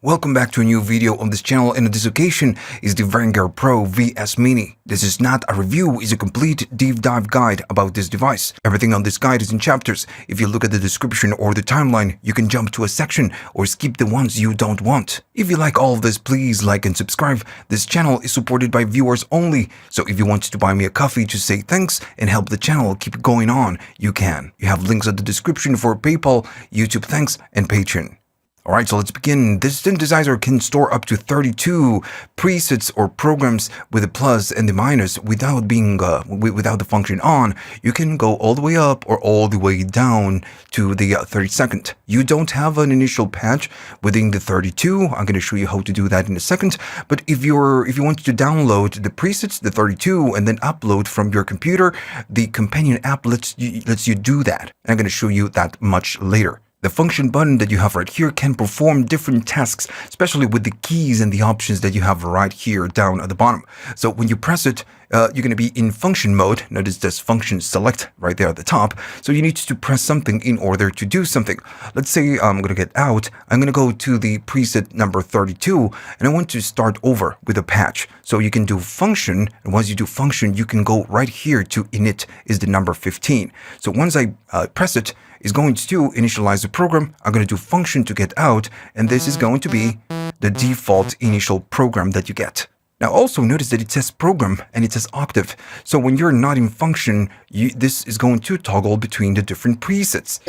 Welcome back to a new video on this channel, and on this occasion is the Behringer PRO VS MIN. This is not a review, it's a complete deep dive guide about this device. Everything on this guide is in chapters. If you look at the description or the timeline, you can jump to a section or skip the ones you don't want. If you like all of this, please like and subscribe. This channel is supported by viewers only, so if you want to buy me a coffee to say thanks and help the channel keep going on, you can. You have links at the description for PayPal, YouTube thanks, and Patreon. Alright, so let's begin. This synthesizer can store up to 32 presets or programs with the plus and the minus without being without the function on. You can go all the way up or all the way down to the 32nd. You don't have an initial patch within the 32. I'm going to show you how to do that in a second. But if you want to download the presets, the 32, and then upload from your computer, the companion app lets you do that. I'm going to show you that much later. The function button that you have right here can perform different tasks, especially with the keys and the options that you have right here down at the bottom. So when you press it, you're going to be in function mode. Notice this function select right there at the top. So you need to press something in order to do something. Let's say I'm going to get out. I'm going to go to the preset number 32, and I want to start over with a patch. So you can do function, and once you do function, you can go right here to init is the number 15. So once I press it, is going to initialize the program. I'm going to do function to get out, and this is going to be the default initial program that you get. Now also notice that it says program and it says octave. So when you're not in function, this is going to toggle between the different presets.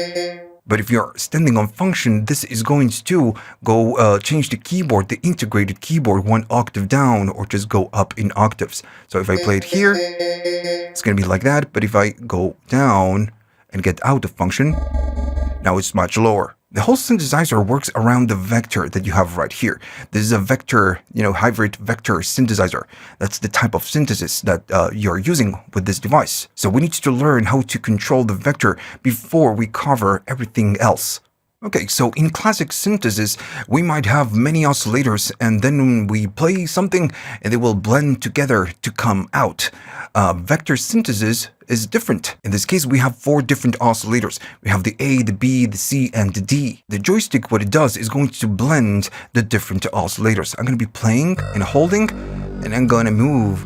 But if you're standing on function, this is going to go change the keyboard, the integrated keyboard, one octave down or just go up in octaves. So if I play it here, it's going to be like that. But if I go down and get out of function, now it's much lower. The whole synthesizer works around the vector that you have right here. This is a vector, hybrid vector synthesizer. That's the type of synthesis that you're using with this device. So we need to learn how to control the vector before we cover everything else. Okay, so in classic synthesis, we might have many oscillators, and then we play something and they will blend together to come out. Vector synthesis is different. In this case, we have 4 different oscillators. We have the A, the B, the C, and the D. The joystick, what it does is going to blend the different oscillators. I'm going to be playing and holding, and I'm going to move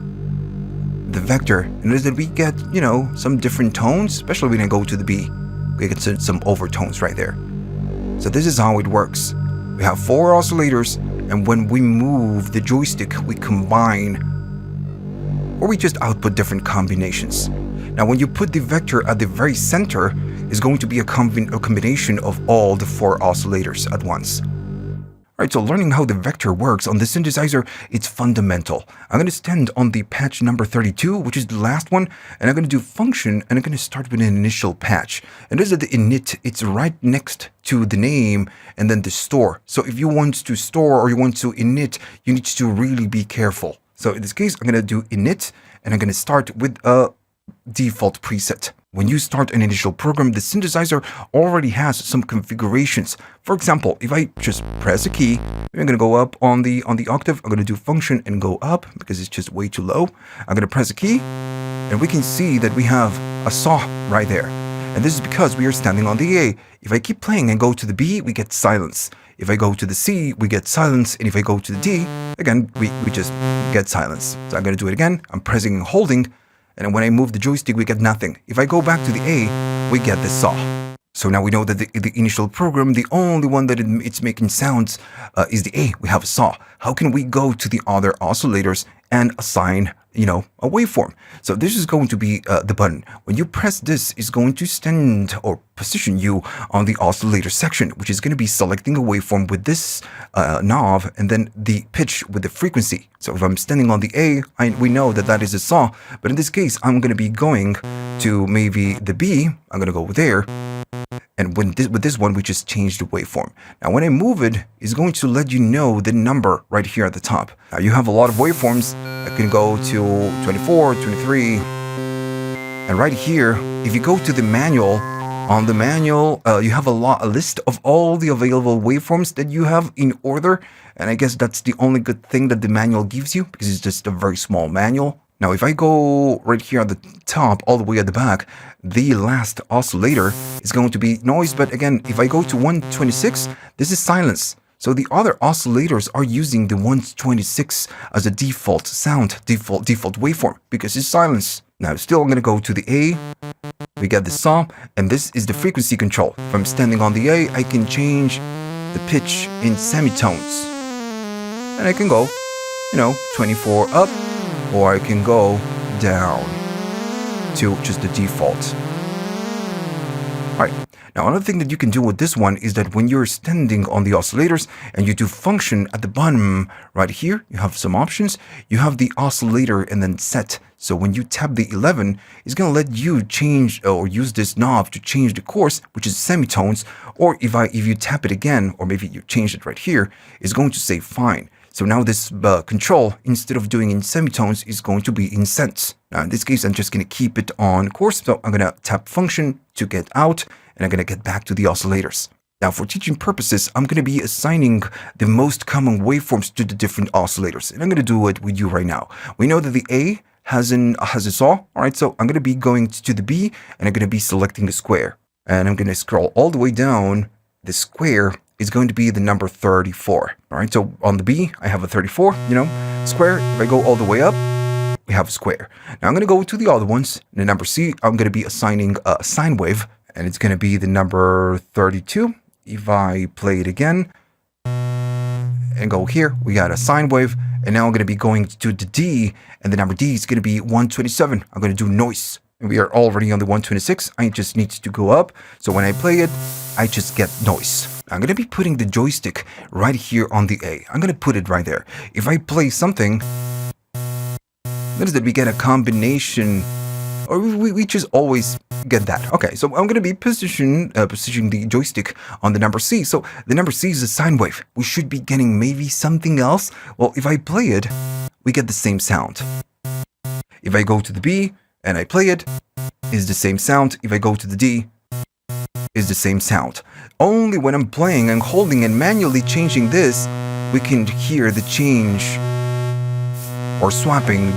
the vector. And notice that we get, some different tones, especially when I go to the B. We get some overtones right there. So this is how it works. We have 4 oscillators, and when we move the joystick, we combine, or we just output different combinations. Now, when you put the vector at the very center, it's going to be a combination of all the 4 oscillators at once. Alright, so learning how the vector works on the synthesizer, it's fundamental. I'm going to stand on the patch number 32, which is the last one, and I'm going to do function, and I'm going to start with an initial patch. And this is the init, it's right next to the name, and then the store. So if you want to store or you want to init, you need to really be careful. So in this case, I'm going to do init, and I'm going to start with a default preset. When you start an initial program, the synthesizer already has some configurations. For example, if I just press a key, I'm going to go up on the octave. I'm going to do function and go up because it's just way too low. I'm going to press a key, and we can see that we have a saw right there. And this is because we are standing on the A. If I keep playing and go to the B, we get silence. If I go to the C, we get silence. And if I go to the D, again, we just get silence. So I'm going to do it again. I'm pressing and holding. And when I move the joystick, we get nothing. If I go back to the A, we get the saw. So now we know that the initial program, the only one that it's making sounds is the A. We have a saw. How can we go to the other oscillators and assign, a waveform? So this is going to be the button. When you press this, it's going to stand or position you on the oscillator section, which is going to be selecting a waveform with this knob and then the pitch with the frequency. So if I'm standing on the A, we know that that is a saw. But in this case, I'm going to be going to maybe the B. I'm going to go there. And with this one, we just changed the waveform. Now, when I move it, it's going to let you know the number right here at the top. Now, you have a lot of waveforms that can go to 24, 23. And right here, if you go to the manual, on the manual, you have a list of all the available waveforms that you have in order. And I guess that's the only good thing that the manual gives you, because it's just a very small manual. Now, if I go right here at the top, all the way at the back, the last oscillator is going to be noise. But again, if I go to 126, this is silence. So the other oscillators are using the 126 as a default sound, default waveform, because it's silence. Now still I'm going to go to the A, we get the saw, and this is the frequency control. If I'm standing on the A, I can change the pitch in semitones. And I can go, 24 up, or I can go down to just the default. Alright, now another thing that you can do with this one is that when you're standing on the oscillators and you do function at the bottom right here, you have some options. You have the oscillator and then set. So when you tap the 11, it's going to let you change or use this knob to change the course, which is semitones. Or if you tap it again, or maybe you change it right here, it's going to say fine. So now this control, instead of doing in semitones, is going to be in cents. Now in this case, I'm just going to keep it on course. So I'm going to tap function to get out, and I'm going to get back to the oscillators. Now for teaching purposes, I'm going to be assigning the most common waveforms to the different oscillators. And I'm going to do it with you right now. We know that the A has a saw. All right, so I'm going to be going to the B, and I'm going to be selecting the square. And I'm going to scroll all the way down. The square is going to be the number 34. All right, so on the B, I have a 34, square. If I go all the way up, we have a square. Now I'm going to go to the other ones. The number C, I'm going to be assigning a sine wave, and it's going to be the number 32. If I play it again and go here, we got a sine wave. And now I'm going to be going to the D, and the number D is going to be 127. I'm going to do noise. And we are already on the 126. I just need to go up. So when I play it, I just get noise. I'm going to be putting the joystick right here on the A. I'm going to put it right there. If I play something, notice that we get a combination, or we just always get that. Okay, so I'm going to be positioning the joystick on the number C. So the number C is a sine wave. We should be getting maybe something else. Well, if I play it, we get the same sound. If I go to the B and I play it, is the same sound. If I go to the D, is the same sound. Only when I'm playing and holding and manually changing this, we can hear the change or swapping,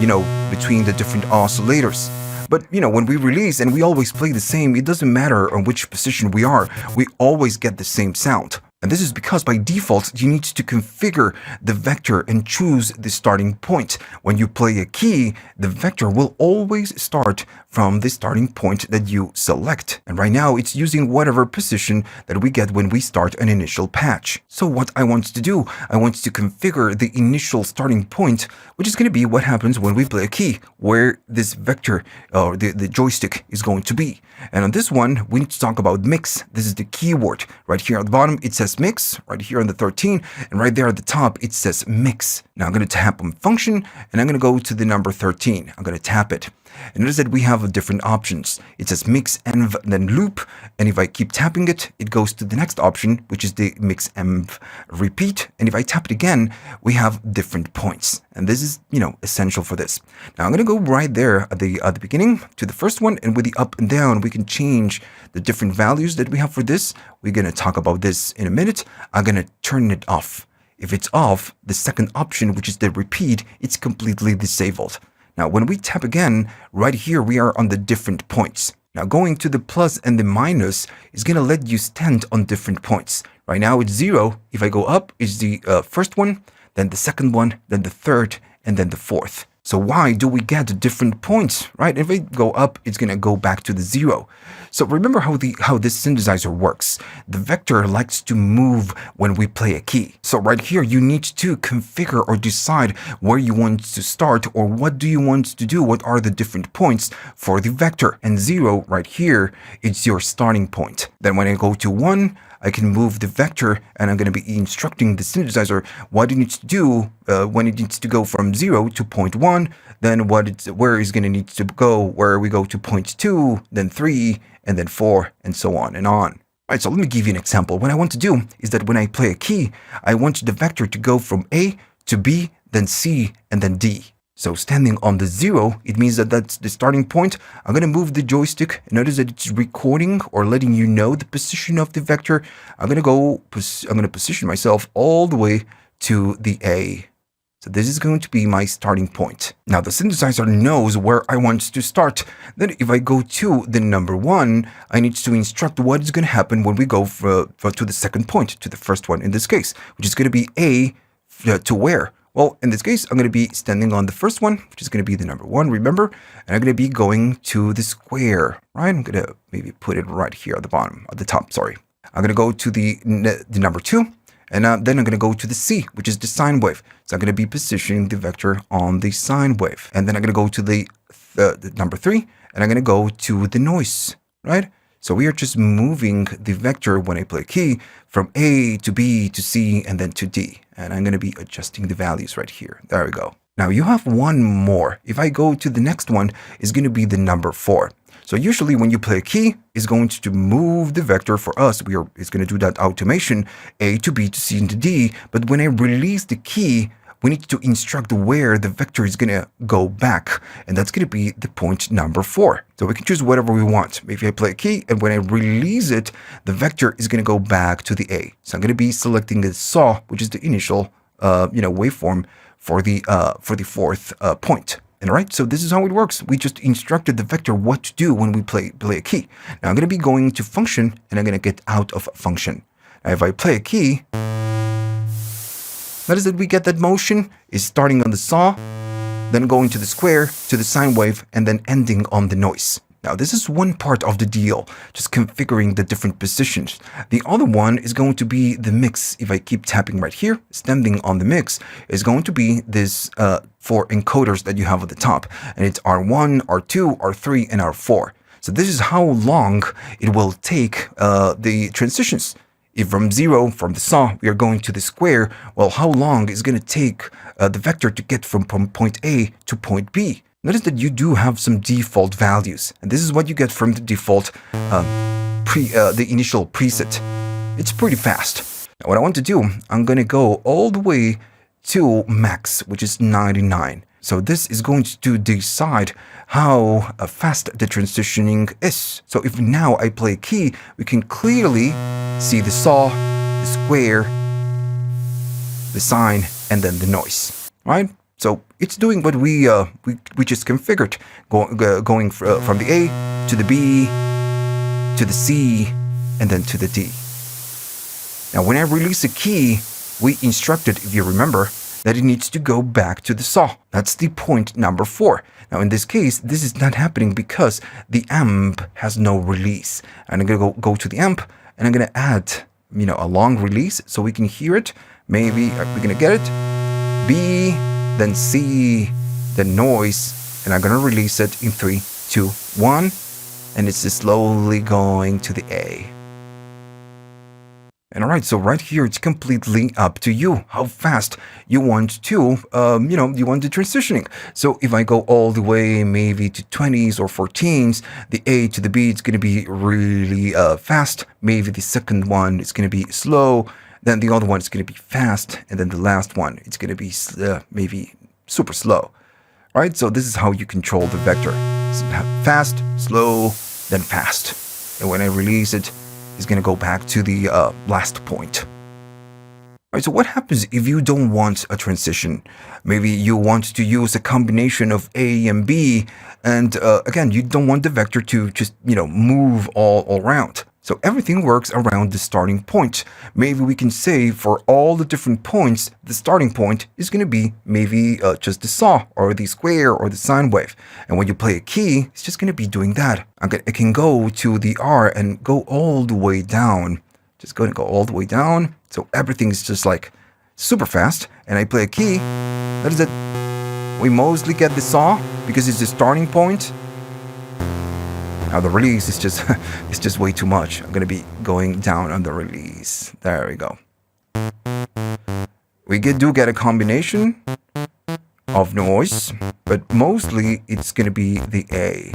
between the different oscillators. But, when we release and we always play the same, it doesn't matter on which position we are, we always get the same sound. And this is because by default, you need to configure the vector and choose the starting point. When you play a key, the vector will always start from the starting point that you select. And right now, it's using whatever position that we get when we start an initial patch. So what I want to do, I want to configure the initial starting point, which is going to be what happens when we play a key, where this vector or the joystick is going to be. And on this one, we need to talk about mix. This is the keyword. Right here at the bottom, it says mix. Right here on the 13, and right there at the top, it says mix. Now I'm going to tap on function, and I'm going to go to the number 13. I'm going to tap it. And notice that we have different options. It says mix, env, then loop. And if I keep tapping it, it goes to the next option, which is the mix, env, repeat. And if I tap it again, we have different points. And this is, essential for this. Now I'm going to go right there at the beginning to the first one. And with the up and down, we can change the different values that we have for this. We're going to talk about this in a minute. I'm going to turn it off. If it's off, the second option, which is the repeat, it's completely disabled. Now, when we tap again, right here, we are on the different points. Now, going to the plus and the minus is going to let you stand on different points. Right now, it's 0. If I go up, it's the first one, then the second one, then the third, and then the fourth. So why do we get different points, right? If I go up, it's going to go back to the 0. So remember how this synthesizer works. The vector likes to move when we play a key. So right here, you need to configure or decide where you want to start or what do you want to do. What are the different points for the vector? And 0 right here, it's your starting point. Then when I go to 1, I can move the vector, and I'm going to be instructing the synthesizer what it needs to do when it needs to go from 0 to point 1, then where it's going to need to go, where we go to point 2, then 3, and then 4, and so on and on. All right, so let me give you an example. What I want to do is that when I play a key, I want the vector to go from A to B, then C, and then D. So standing on the 0, it means that that's the starting point. I'm going to move the joystick. Notice that it's recording or letting you know the position of the vector. I'm going to position myself all the way to the A. So this is going to be my starting point. Now the synthesizer knows where I want to start. Then if I go to the number 1, I need to instruct what is going to happen when we go to the second point, to the first one in this case, which is going to be A to where? Well, in this case, I'm going to be standing on the first one, which is going to be the number 1, remember? And I'm going to be going to the square, right? I'm going to maybe put it right here at the bottom, at the top, sorry. I'm going to go to the number 2, and then I'm going to go to the C, which is the sine wave. So I'm going to be positioning the vector on the sine wave. And then I'm going to go to the number 3, and I'm going to go to the noise, right? So we are just moving the vector when I play a key from A to B to C and then to D. And I'm going to be adjusting the values right here. There we go. Now you have one more. If I go to the next one, it's going to be the number 4. So usually when you play a key, it's going to move the vector for us. It's going to do that automation, A to B to C and to D. But when I release the key, we need to instruct where the vector is going to go back. And that's going to be the point number 4. So we can choose whatever we want. Maybe I play a key, and when I release it, the vector is going to go back to the A. So I'm going to be selecting the saw, which is the initial waveform for the 4th point. And all right, so this is how it works. We just instructed the vector what to do when we play a key. Now I'm going to be going to function, and I'm going to get out of function. Now if I play a key, notice that we get that motion is starting on the saw, then going to the square, to the sine wave, and then ending on the noise. Now, this is one part of the deal, just configuring the different positions. The other one is going to be the mix. If I keep tapping right here, standing on the mix, is going to be this 4 encoders that you have at the top. And it's R1, R2, R3, and R4. So this is how long it will take the transitions. If from 0, from the saw, we are going to the square, well, how long is it going to take the vector to get from point A to point B? Notice that you do have some default values, and this is what you get from the default, the initial preset. It's pretty fast. Now, what I want to do, I'm going to go all the way to max, which is 99. So this is going to decide how fast the transitioning is. So if now I play a key, we can clearly see the saw, the square, the sine, and then the noise, right? So it's doing what we just configured, going from the A to the B to the C and then to the D. Now, when I release a key, we instructed, if you remember, that it needs to go back to the saw. That's the point number 4. Now, in this case, this is not happening because the amp has no release. And I'm going to go to the amp, and I'm going to add, a long release so we can hear it. Maybe we're going to get it. B, then C, then noise, and I'm going to release it in 3, 2, 1, and it's just slowly going to the A. And all right, so right here, it's completely up to you how fast you want to, you want the transitioning. So if I go all the way maybe to 20s or 14s, the A to the B, it's going to be really fast. Maybe the second one is going to be slow. Then the other one is going to be fast. And then the last one, it's going to be maybe super slow. All right, so this is how you control the vector. Fast, slow, then fast. And when I release it, is going to go back to the last point. All right, so what happens if you don't want a transition? Maybe you want to use a combination of A and B, and again, you don't want the vector to just, move all around. So everything works around the starting point. Maybe we can say for all the different points, the starting point is going to be maybe just the saw or the square or the sine wave. And when you play a key, it's just going to be doing that. I can go to the R and go all the way down. Just going to go all the way down. So everything is just like super fast. And I play a key. That is it. We mostly get the saw because it's the starting point. Now the release is just it's just way too much. I'm going to be going down on the release. There we go. We do get a combination of noise, but mostly it's going to be the A.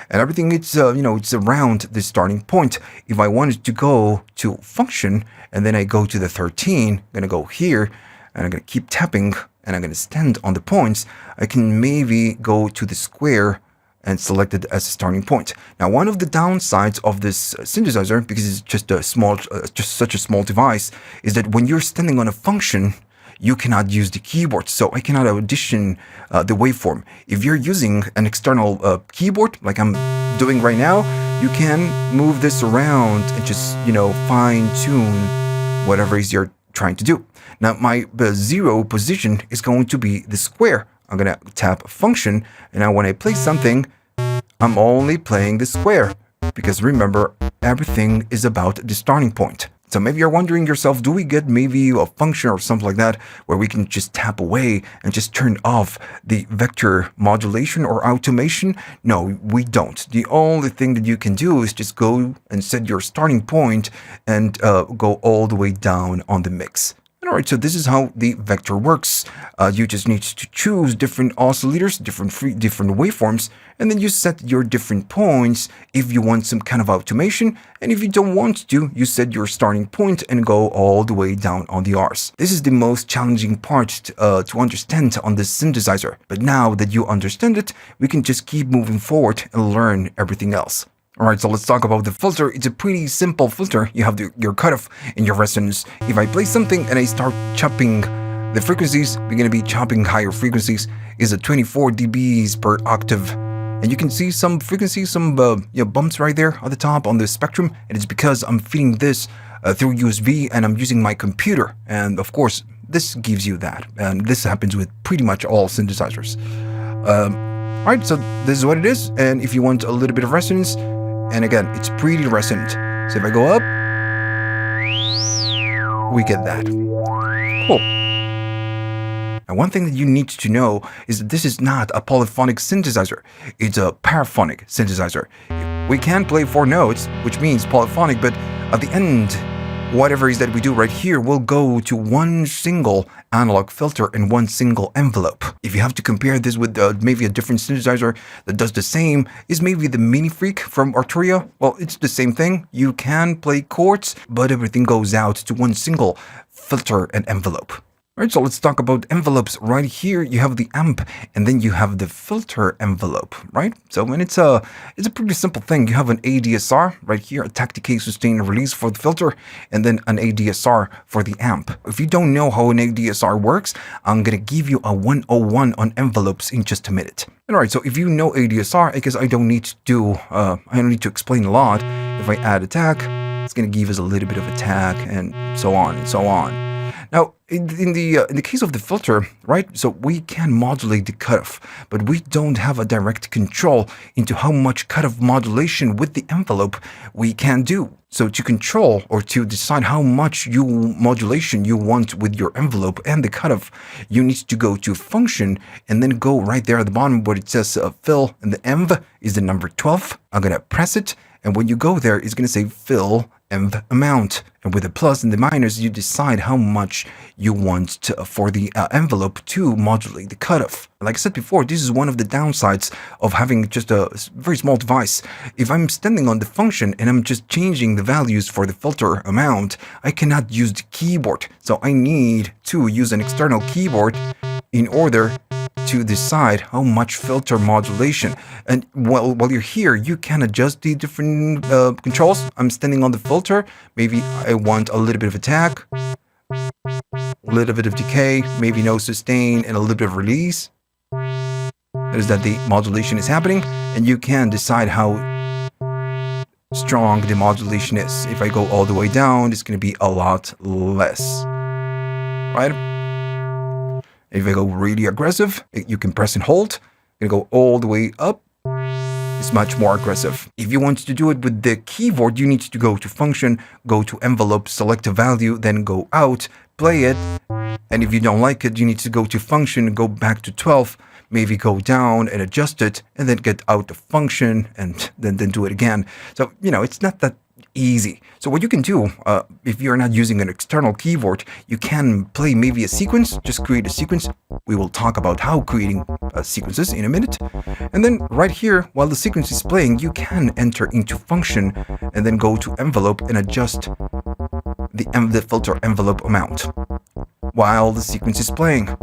And everything it's it's around the starting point. If I wanted to go to function and then I go to the 13, I'm going to go here and I'm going to keep tapping and I'm going to stand on the points. I can maybe go to the square and select it as a starting point. Now, one of the downsides of this synthesizer, because it's just a small, just such a small device, is that when you're standing on a function, you cannot use the keyboard. So I cannot audition the waveform. If you're using an external keyboard, like I'm doing right now, you can move this around and just, fine tune whatever is you're trying to do. Now, my 0 position is going to be the square. I'm going to tap function, and now when I play something, I'm only playing the square, because remember, everything is about the starting point. So maybe you're wondering yourself, do we get maybe a function or something like that where we can just tap away and just turn off the vector modulation or automation? No, we don't. The only thing that you can do is just go and set your starting point and go all the way down on the mix. All right, so this is how the vector works. You just need to choose different oscillators, different waveforms, and then you set your different points if you want some kind of automation. And if you don't want to, you set your starting point and go all the way down on the Rs. This is the most challenging part to understand on this synthesizer. But now that you understand it, we can just keep moving forward and learn everything else. Alright, so let's talk about the filter. It's a pretty simple filter. You have your cutoff and your resonance. If I play something and I start chopping the frequencies, we're going to be chopping higher frequencies. Is at 24 dBs per octave. And you can see some frequencies, some bumps right there at the top on the spectrum. And it's because I'm feeding this through USB and I'm using my computer. And of course, this gives you that. And this happens with pretty much all synthesizers. Alright, so this is what it is. And if you want a little bit of resonance, and again, it's pretty resonant. So if I go up, we get that. Cool. Now, one thing that you need to know is that this is not a polyphonic synthesizer. It's a paraphonic synthesizer. We can play 4 notes, which means polyphonic, but at the end, whatever it is that we do right here will go to one single analog filter and one single envelope. If you have to compare this with maybe a different synthesizer that does the same, is maybe the Mini Freak from Arturia. Well, it's the same thing. You can play chords, but everything goes out to one single filter and envelope. Alright, so let's talk about envelopes. Right here, you have the amp, and then you have the filter envelope, right? So when it's a pretty simple thing. You have an ADSR right here, attack, decay, sustain, and release for the filter, and then an ADSR for the amp. If you don't know how an ADSR works, I'm gonna give you a 101 on envelopes in just a minute. Alright, so if you know ADSR, I guess I don't need to explain a lot. If I add attack, it's gonna give us a little bit of attack, and so on and so on. Now, in the case of the filter, right, so we can modulate the cutoff, but we don't have a direct control into how much cutoff modulation with the envelope we can do. So to control or to decide how much modulation you want with your envelope and the cutoff, you need to go to function and then go right there at the bottom where it says fill, and the env is the number 12. I'm going to press it, and when you go there, it's going to say fill env amount. And with the plus and the minus, you decide how much you want for the envelope to modulate the cutoff. Like I said before, this is one of the downsides of having just a very small device. If I'm standing on the function and I'm just changing the values for the filter amount, I cannot use the keyboard. So I need to use an external keyboard in order to decide how much filter modulation. And while you're here, you can adjust the different controls. I'm standing on the filter. Maybe I want a little bit of attack, a little bit of decay, maybe no sustain, and a little bit of release. Notice that the modulation is happening, and you can decide how strong the modulation is. If I go all the way down, it's going to be a lot less, right? If I go really aggressive, you can press and hold. You go all the way up. It's much more aggressive. If you want to do it with the keyboard, you need to go to function, go to envelope, select a value, then go out, play it. And if you don't like it, you need to go to function, go back to 12, maybe go down and adjust it, and then get out of function and then do it again. So, it's not that easy. So what you can do, if you're not using an external keyboard, you can play maybe a sequence, just create a sequence. We will talk about how creating sequences in a minute. And then right here, while the sequence is playing, you can enter into function and then go to envelope and adjust the filter envelope amount while the sequence is playing.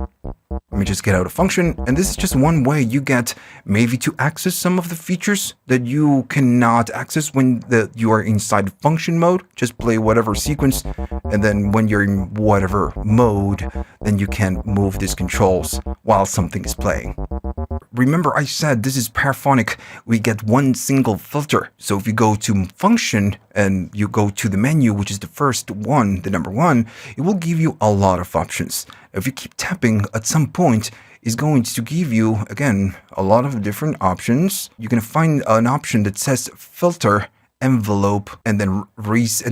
Let me just get out of function, and this is just one way you get maybe to access some of the features that you cannot access when you are inside function mode. Just play whatever sequence And then when you're in whatever mode, then you can move these controls while something is playing. Remember I said this is paraphonic. We get one single filter. So if you go to function and you go to the menu, which is the first one, the number one, it will give you a lot of options. If you keep tapping, at some point, it's going to give you, again, a lot of different options. You're going to find an option that says filter, envelope, and then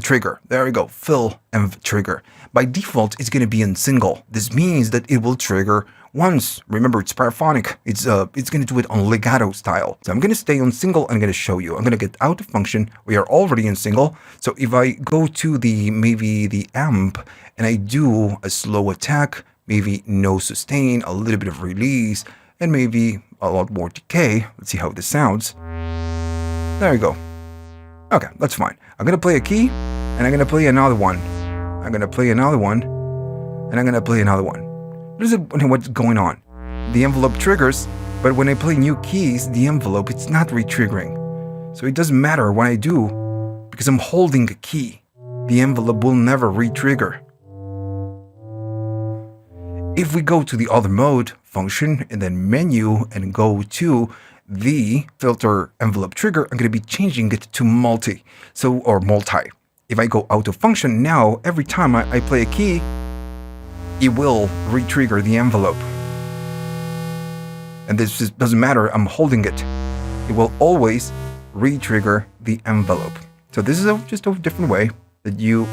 trigger. There we go, fill and trigger. By default, it's going to be in single. This means that it will trigger once. Remember, it's paraphonic. It's going to do it on legato style. So I'm going to stay on single. I'm going to show you. I'm going to get out of function. We are already in single. So if I go to maybe the amp and I do a slow attack, maybe no sustain, a little bit of release, and maybe a lot more decay. Let's see how this sounds. There you go. Okay, that's fine. I'm going to play a key, and I'm going to play another one. I'm going to play another one, and I'm going to play another one. What's going on? The envelope triggers, but when I play new keys, the envelope, it's not re-triggering. So it doesn't matter what I do, because I'm holding a key. The envelope will never re-trigger. If we go to the other mode, function, and then menu, and go to the filter envelope trigger, I'm going to be changing it to multi. Or multi. If I go out of function now, every time I play a key, it will re-trigger the envelope. And this just doesn't matter, I'm holding it. It will always re-trigger the envelope. So this is just a different way that you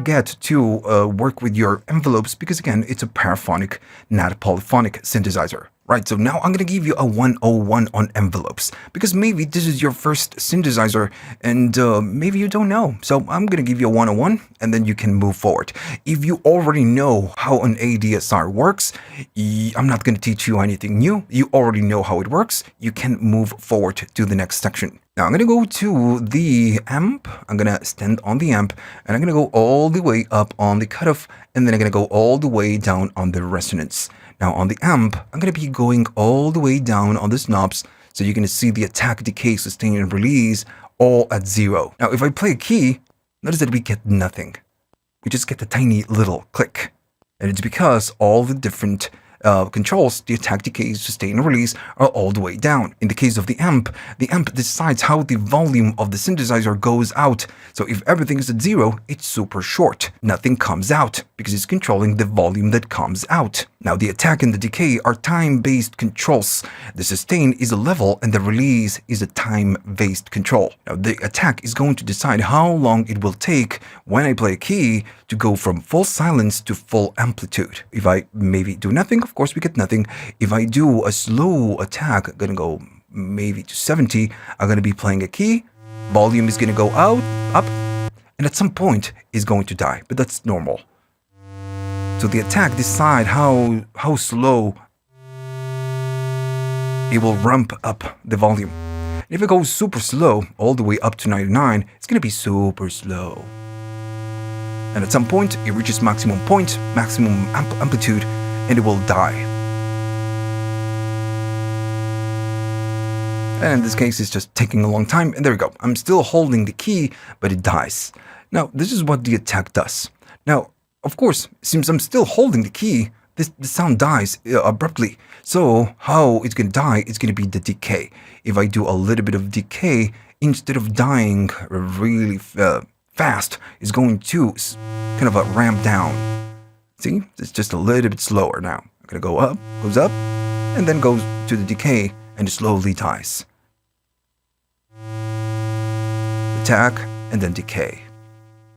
get to work with your envelopes, because again, it's a paraphonic, not a polyphonic synthesizer. Right, so now I'm going to give you a 101 on envelopes, because maybe this is your first synthesizer and maybe you don't know. So I'm going to give you a 101 and then you can move forward. If you already know how an ADSR works, I'm not going to teach you anything new. You already know how it works. You can move forward to the next section. Now I'm going to go to the amp. I'm going to stand on the amp and I'm going to go all the way up on the cutoff, and then I'm going to go all the way down on the resonance. Now on the amp, I'm going to be going all the way down on the knobs, so you're going to see the attack, decay, sustain, and release all at 0. Now if I play a key, notice that we get nothing. We just get a tiny little click. And it's because all the different controls, the attack, decay, sustain, and release, are all the way down. In the case of the amp decides how the volume of the synthesizer goes out. So if everything is at 0, it's super short. Nothing comes out because it's controlling the volume that comes out. Now the attack and the decay are time-based controls. The sustain is a level and the release is a time-based control. Now the attack is going to decide how long it will take when I play a key to go from full silence to full amplitude. If I maybe do nothing, of course we get nothing. If I do a slow attack, I'm gonna go maybe to 70, I'm gonna be playing a key, volume is gonna go out, up, and at some point it's going to die, but that's normal. So the attack decide how slow it will ramp up the volume. And if it goes super slow, all the way up to 99, it's gonna be super slow. And at some point, it reaches maximum point, maximum amplitude, and it will die. And in this case, it's just taking a long time, and there we go. I'm still holding the key, but it dies. Now, this is what the attack does. Now, of course, since I'm still holding the key, the sound dies abruptly. So how it's going to die, it's going to be the decay. If I do a little bit of decay, instead of dying really fast, it's going to kind of ramp down. See, it's just a little bit slower now. I'm going to go up, goes up, and then goes to the decay, and it slowly dies. Attack, and then decay.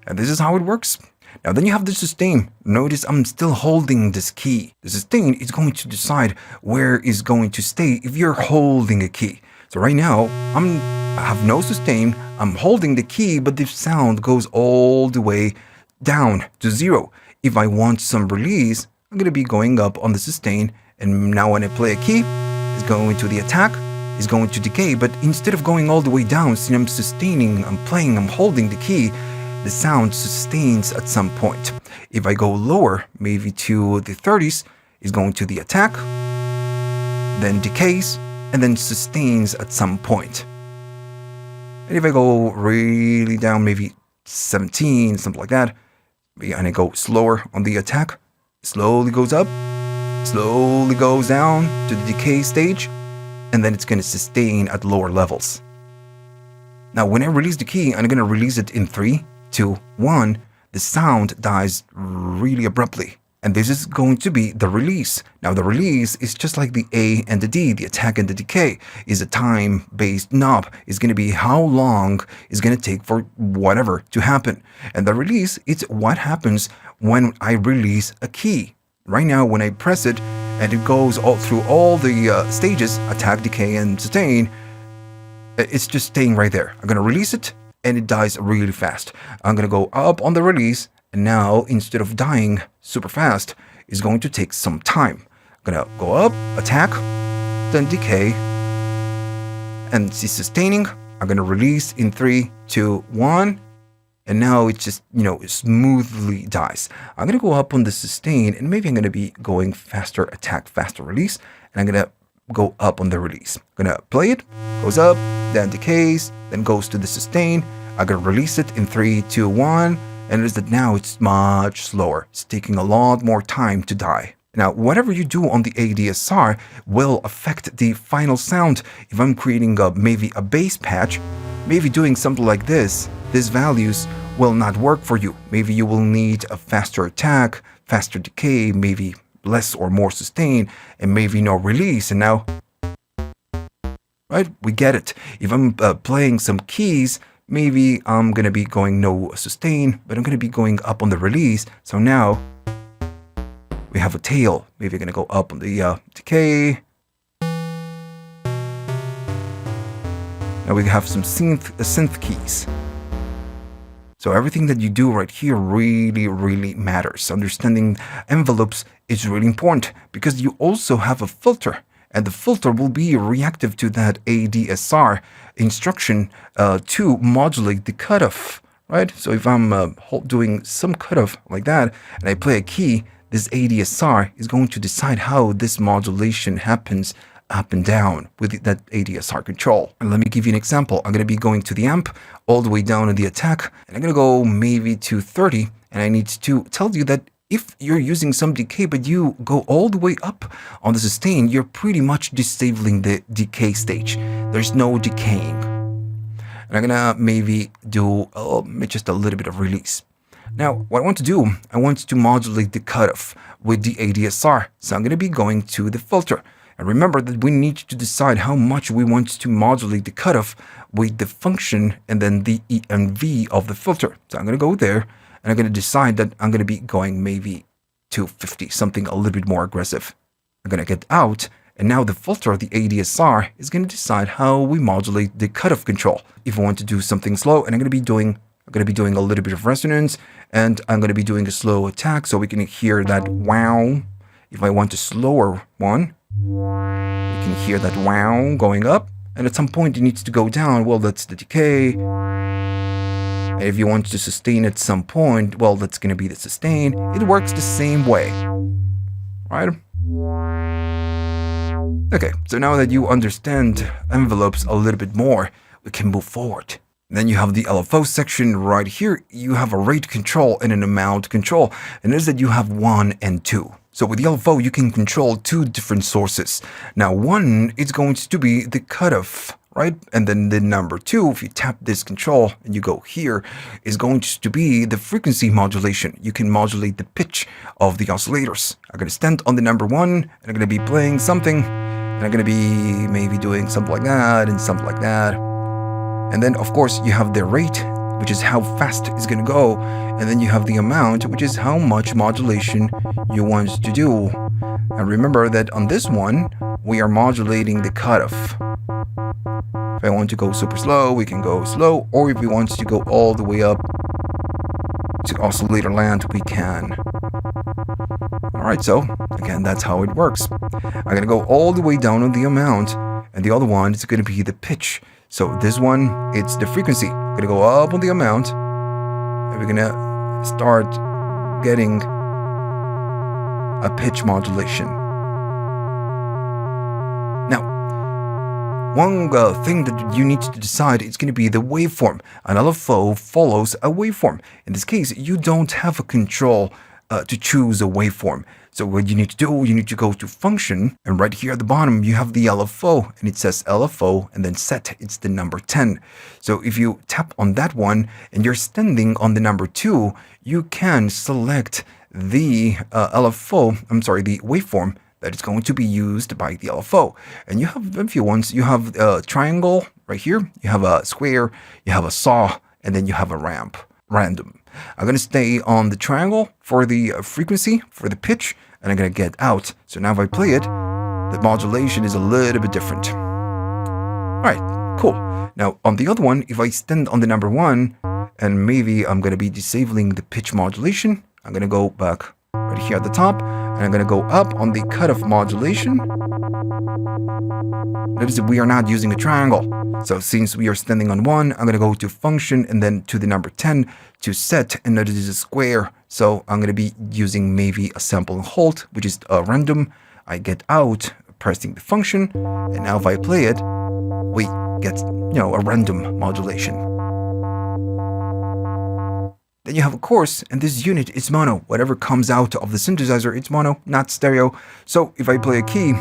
And this is how it works. Now then you have the sustain. Notice I'm still holding this key. The sustain is going to decide where it's going to stay if you're holding a key. So right now, I have no sustain. I'm holding the key, but the sound goes all the way down to 0. If I want some release, I'm going to be going up on the sustain. And now when I play a key, it's going to the attack, it's going to decay. But instead of going all the way down, since I'm sustaining, I'm playing, I'm holding the key, the sound sustains at some point. If I go lower, maybe to the 30s, it's going to the attack, then decays, and then sustains at some point. And if I go really down, maybe 17, something like that, And I go slower on the attack. Slowly goes up, slowly goes down to the decay stage, and then it's going to sustain at lower levels. Now, when I release the key, I'm going to release it in 3, 2, 1. The sound dies really abruptly. And this is going to be the release. Now, the release is just like the A and the D, the attack and the decay, is a time-based knob. It's going to be how long it's going to take for whatever to happen. And the release, it's what happens when I release a key. Right now, when I press it, and it goes all through all the stages, attack, decay, and sustain, it's just staying right there. I'm going to release it, and it dies really fast. I'm going to go up on the release, and now, instead of dying super fast, it's going to take some time. I'm going to go up, attack, then decay, and see sustaining. I'm going to release in 3, 2, 1, and now it just, it smoothly dies. I'm going to go up on the sustain, and maybe I'm going to be going faster attack, faster release, and I'm going to go up on the release. I'm going to play it, goes up, then decays, then goes to the sustain. I'm going to release it in 3, 2, 1. And it is that now it's much slower. It's taking a lot more time to die. Now, whatever you do on the ADSR will affect the final sound. If I'm creating maybe a bass patch, maybe doing something like this, these values will not work for you. Maybe you will need a faster attack, faster decay, maybe less or more sustain, and maybe no release. And now, right, we get it. If I'm playing some keys, maybe I'm going to be going no sustain, but I'm going to be going up on the release. So now we have a tail. Maybe I'm going to go up on the decay. Now we have some synth keys. So everything that you do right here really, really matters. Understanding envelopes is really important because you also have a filter. And the filter will be reactive to that ADSR instruction to modulate the cutoff, right? So if I'm doing some cutoff like that, and I play a key, this ADSR is going to decide how this modulation happens up and down with that ADSR control. And let me give you an example. I'm going to be going to the amp all the way down to the attack, and I'm going to go maybe to 30, and I need to tell you that if you're using some decay, but you go all the way up on the sustain, you're pretty much disabling the decay stage. There's no decaying. And I'm gonna maybe do just a little bit of release. Now, what I want to do, I want to modulate the cutoff with the ADSR. So I'm gonna be going to the filter. And remember that we need to decide how much we want to modulate the cutoff with the function and then the E and V of the filter. So I'm gonna go there. And I'm going to decide that I'm going to be going maybe to 50, something a little bit more aggressive. I'm going to get out, and now the filter, the ADSR, is going to decide how we modulate the cutoff control. If I want to do something slow, and I'm going to be doing a little bit of resonance, and I'm going to be doing a slow attack, so we can hear that wow. If I want a slower one, we can hear that wow going up, and at some point it needs to go down. Well, that's the decay. And if you want to sustain at some point, well, that's going to be the sustain. It works the same way, right? Okay, so now that you understand envelopes a little bit more, we can move forward. Then you have the LFO section right here. You have a rate control and an amount control. And notice that you have 1 and 2. So with the LFO, you can control 2 different sources. Now, 1 is going to be the cutoff, right? And then the number 2, if you tap this control and you go here, is going to be the frequency modulation. You can modulate the pitch of the oscillators. I'm going to stand on the number 1, and I'm going to be playing something, and I'm going to be maybe doing something like that and something like that. And then, of course, you have the rate, which is how fast it's going to go. And then you have the amount, which is how much modulation you want to do. And remember that on this one, we are modulating the cutoff. If I want to go super slow, we can go slow. Or if we want to go all the way up to oscillator land, we can. Alright, so again, that's how it works. I'm going to go all the way down on the amount, and the other one is going to be the pitch. So this one, it's the frequency. I'm going to go up on the amount, and we're going to start getting a pitch modulation. Now, one thing that you need to decide is going to be the waveform. An LFO follows a waveform. In this case, you don't have a control to choose a waveform. So what you need to do, you need to go to function, and right here at the bottom, you have the LFO, and it says LFO, and then set, it's the number 10. So if you tap on that one, and you're standing on the number 2, you can select the the waveform that is going to be used by the LFO. And you have a few ones. You have a triangle right here, you have a square, you have a saw, and then you have a ramp, random. I'm going to stay on the triangle for the frequency, for the pitch, and I'm going to get out. So now if I play it, the modulation is a little bit different. All right, cool. Now on the other one, if I stand on the number 1, and maybe I'm going to be disabling the pitch modulation, I'm going to go back right here at the top, and I'm going to go up on the cutoff modulation. Notice that we are not using a triangle. So since we are standing on 1, I'm going to go to function and then to the number 10 to set, and notice it's a square. So I'm going to be using maybe a sample and hold, which is random. I get out, pressing the function, and now if I play it, we get, a random modulation. Then you have a course, and this unit is mono. Whatever comes out of the synthesizer, it's mono, not stereo. So if I play a key,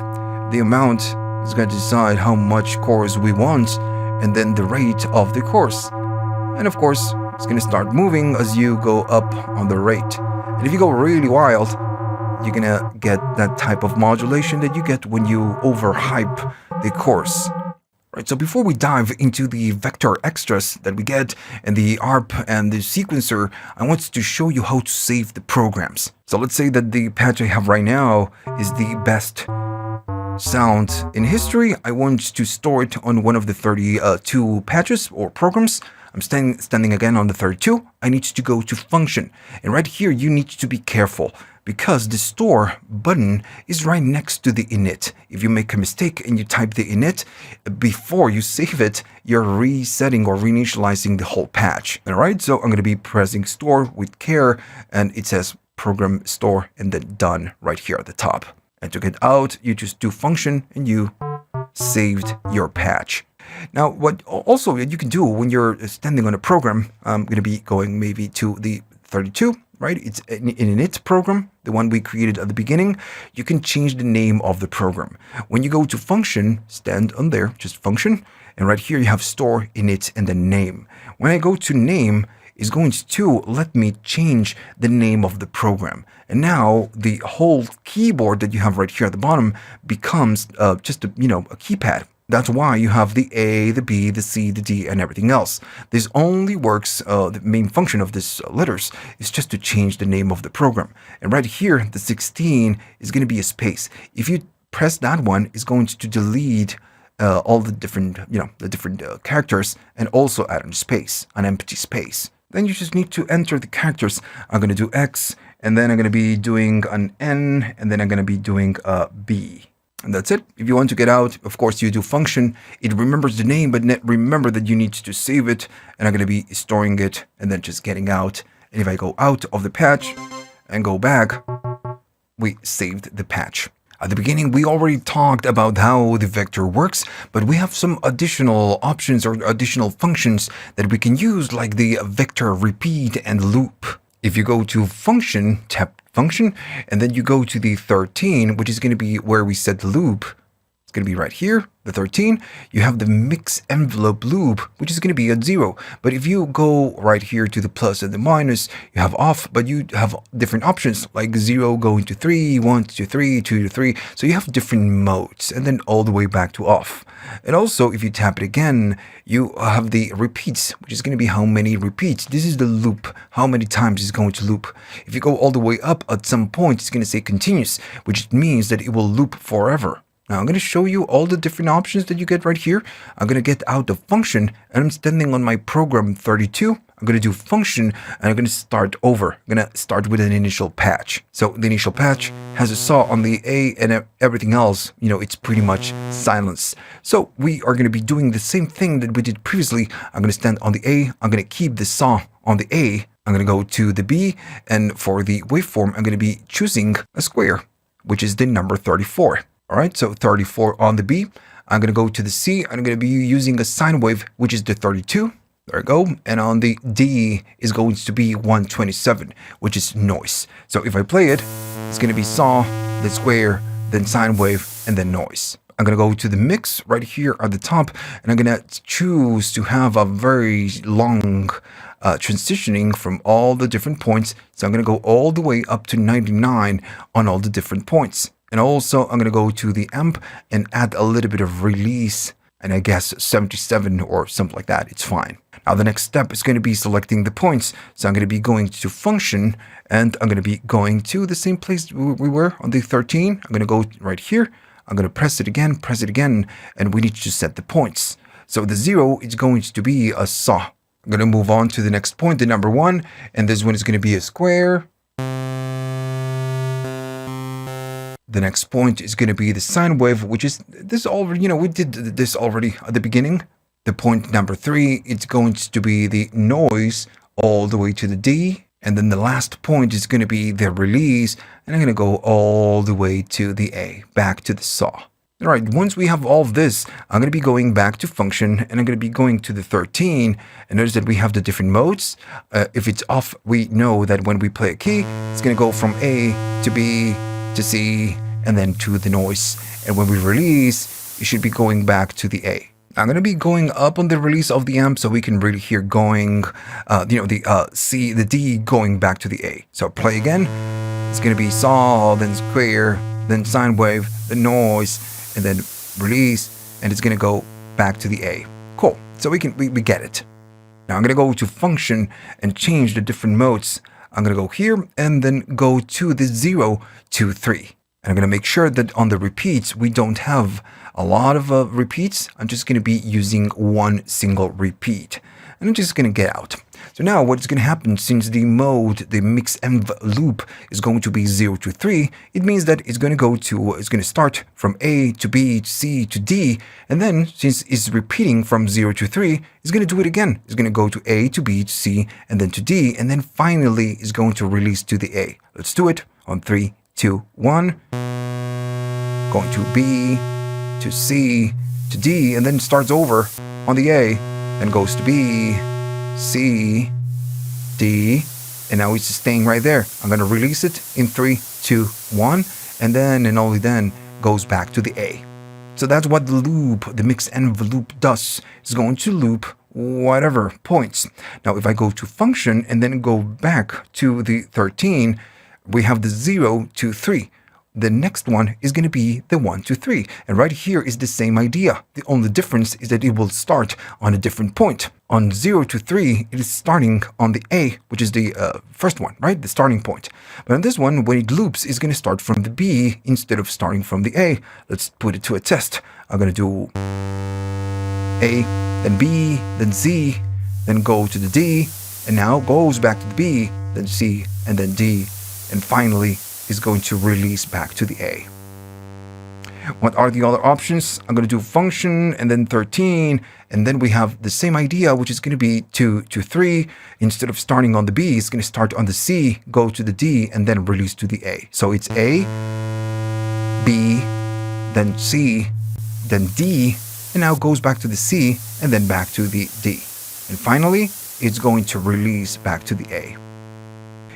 the amount is going to decide how much chorus we want, and then the rate of the chorus. And of course, it's going to start moving as you go up on the rate. And if you go really wild, you're going to get that type of modulation that you get when you overhype the chorus. Right, so before we dive into the vector extras that we get and the ARP and the sequencer, I want to show you how to save the programs. So let's say that the patch I have right now is the best sound in history. I want to store it on one of the 32 patches or programs. I'm standing again on the 32. I need to go to function. And right here, you need to be careful because the store button is right next to the init. If you make a mistake and you type the init, before you save it, you're resetting or reinitializing the whole patch. All right, so I'm going to be pressing store with care, and it says program store and then done right here at the top. And to get out, you just do function and you saved your patch. Now, what also you can do when you're standing on a program, I'm going to be going maybe to the 32, right? It's an init program, the one we created at the beginning. You can change the name of the program. When you go to function, stand on there, just function. And right here you have store, init, and then name. When I go to name, it's going to let me change the name of the program. And now the whole keyboard that you have right here at the bottom becomes just a keypad. That's why you have the A, the B, the C, the D, and everything else. This only works, the main function of this letters is just to change the name of the program. And right here, the 16 is going to be a space. If you press that one, it's going to delete all the different, characters and also add a space, an empty space. Then you just need to enter the characters. I'm going to do X, and then I'm going to be doing an N, and then I'm going to be doing a B. And that's it. If you want to get out, of course, you do function. It remembers the name, but remember that you need to save it. And I'm going to be storing it and then just getting out. And if I go out of the patch and go back, we saved the patch. At the beginning, we already talked about how the vector works, but we have some additional options or additional functions that we can use, like the vector repeat and loop. If you go to function, tap function, and then you go to the 13, which is going to be where we set the loop. It's going to be right here, the 13. You have the mix envelope loop, which is going to be at 0. But if you go right here to the plus and the minus, you have off, but you have different options like 0 going to 3, 1 to 3, 2 to 3. So you have different modes and then all the way back to off. And also, if you tap it again, you have the repeats, which is going to be how many repeats. This is the loop, how many times it's going to loop. If you go all the way up, at some point, it's going to say continuous, which means that it will loop forever. Now I'm going to show you all the different options that you get right here. I'm going to get out of function, and I'm standing on my program 32. I'm going to do function, and I'm going to start over. I'm going to start with an initial patch. So the initial patch has a saw on the A, and everything else, it's pretty much silence. So we are going to be doing the same thing that we did previously. I'm going to stand on the A. I'm going to keep the saw on the A. I'm going to go to the B, and for the waveform, I'm going to be choosing a square, which is the number 34. All right, so 34 on the B. I'm going to go to the C. I'm going to be using a sine wave, which is the 32. There we go. And on the D is going to be 127, which is noise. So if I play it, it's going to be saw, then square, then sine wave, and then noise. I'm going to go to the mix right here at the top, and I'm going to choose to have a very long transitioning from all the different points. So I'm going to go all the way up to 99 on all the different points. And also I'm going to go to the amp and add a little bit of release, and I guess 77 or something like that. It's fine. Now the next step is going to be selecting the points. So I'm going to be going to function, and I'm going to be going to the same place we were on the 13. I'm going to go right here. I'm going to press it again, and we need to set the points. So the 0 is going to be a saw. I'm going to move on to the next point, the number 1, and this one is going to be a square. The next point is going to be the sine wave, which is this already, we did this already at the beginning. The point number 3, it's going to be the noise all the way to the D. And then the last point is going to be the release, and I'm going to go all the way to the A, back to the saw. All right, once we have all of this, I'm going to be going back to function, and I'm going to be going to the 13, and notice that we have the different modes. If it's off, we know that when we play a key, it's going to go from A to B to C, and then to the noise. And when we release, it should be going back to the A. I'm going to be going up on the release of the amp so we can really hear going, the C, the D going back to the A. So play again. It's going to be saw, then square, then sine wave, then noise, and then release, and it's going to go back to the A. Cool. So we get it. Now I'm going to go to function and change the different modes. I'm going to go here and then go to the 0 to 3. And I'm going to make sure that on the repeats, we don't have a lot of repeats. I'm just going to be using one single repeat. And I'm just going to get out. So now what's going to happen, since the mode, the mix envelope is going to be 0 to 3, it means that it's going to start from A to B to C to D. And then since it's repeating from 0 to 3, it's going to do it again. It's going to go to A to B to C and then to D. And then finally it's going to release to the A. Let's do it on 3, 2, 1. Going to B to C to D, and then starts over on the A, then goes to B, C, D, and now it's staying right there. I'm going to release it in 3, 2, 1, and then and only then goes back to the A. So that's what the loop, the mix envelope does. It's going to loop whatever points. Now if I go to function and then go back to the 13, we have the 0 to 3. The next one is going to be the 1 to 3. And right here is the same idea. The only difference is that it will start on a different point. On 0 to 3, it is starting on the A, which is the first one, right? The starting point. But on this one, when it loops, it's going to start from the B instead of starting from the A. Let's put it to a test. I'm going to do A, then B, then C, then go to the D, and now goes back to the B, then C, and then D, and finally is going to release back to the A. What are the other options? I'm going to do function and then 13, and then we have the same idea, which is going to be 2 to 3. Instead of starting on the B, it's going to start on the C, go to the D, and then release to the A. So it's A, B, then C, then D, and now goes back to the C, and then back to the D. And finally, it's going to release back to the A.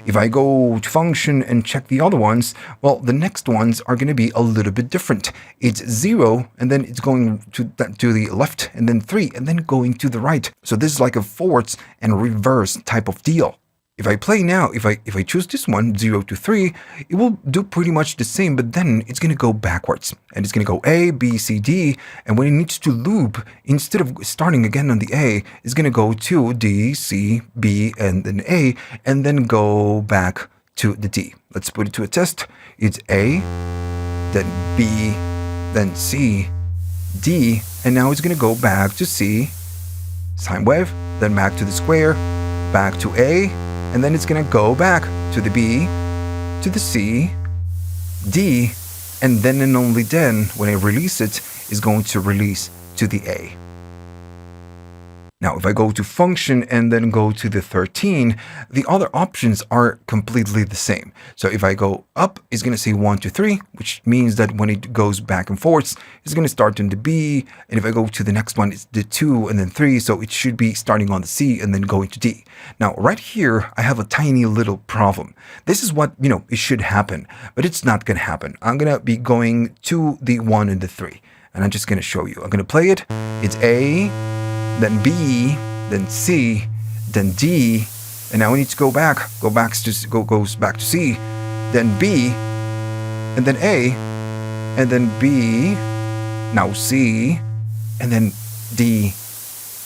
If I go to function and check the other ones, well, the next ones are going to be a little bit different. It's 0, and then it's going to the left, and then 3, and then going to the right. So this is like a forwards and reverse type of deal. If I play now, if I choose this one, 0 to 3, it will do pretty much the same, but then it's going to go backwards. And it's going to go A, B, C, D, and when it needs to loop, instead of starting again on the A, it's going to go to D, C, B, and then A, and then go back to the D. Let's put it to a test. It's A, then B, then C, D, and now it's going to go back to C, sine wave, then back to the square, back to A, and then it's going to go back to the B, to the C, D, and then and only then, when I release it, is going to release to the A. Now, if I go to function and then go to the 13, the other options are completely the same. So if I go up, it's going to say 1, 2, 3, which means that when it goes back and forth, it's going to start in the B. And if I go to the next one, it's the 2 and then 3. So it should be starting on the C and then going to D. Now, right here, I have a tiny little problem. This is what, it should happen, but it's not going to happen. I'm going to be going to the 1 and the 3. And I'm just going to show you. I'm going to play it. It's A, then B, then C, then D, and now we need to goes back to C, then B, and then A, and then B, now C, and then D,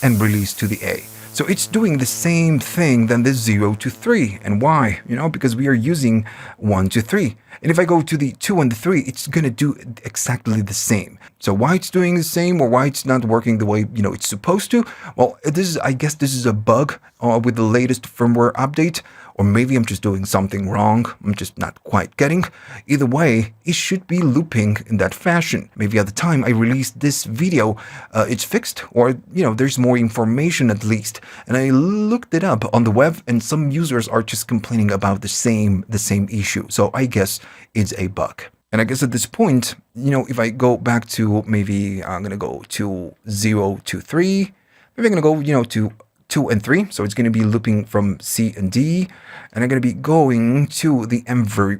and release to the A. So it's doing the same thing than the 0 to 3. And why? Because we are using 1 to 3. And if I go to the 2 and the 3, it's going to do exactly the same. So why it's doing the same or why it's not working the way, it's supposed to? Well, I guess this is a bug with the latest firmware update. Or maybe I'm just doing something wrong. I'm just not quite getting. Either way, it should be looping in that fashion. Maybe at the time I released this video, it's fixed, or there's more information at least. And I looked it up on the web, and some users are just complaining about the same issue. So I guess it's a bug. And I guess at this point, if I go back to maybe I'm gonna go to 0 to 3, maybe I'm gonna go to 2 and 3, so it's going to be looping from C and D, and I'm going to be going to the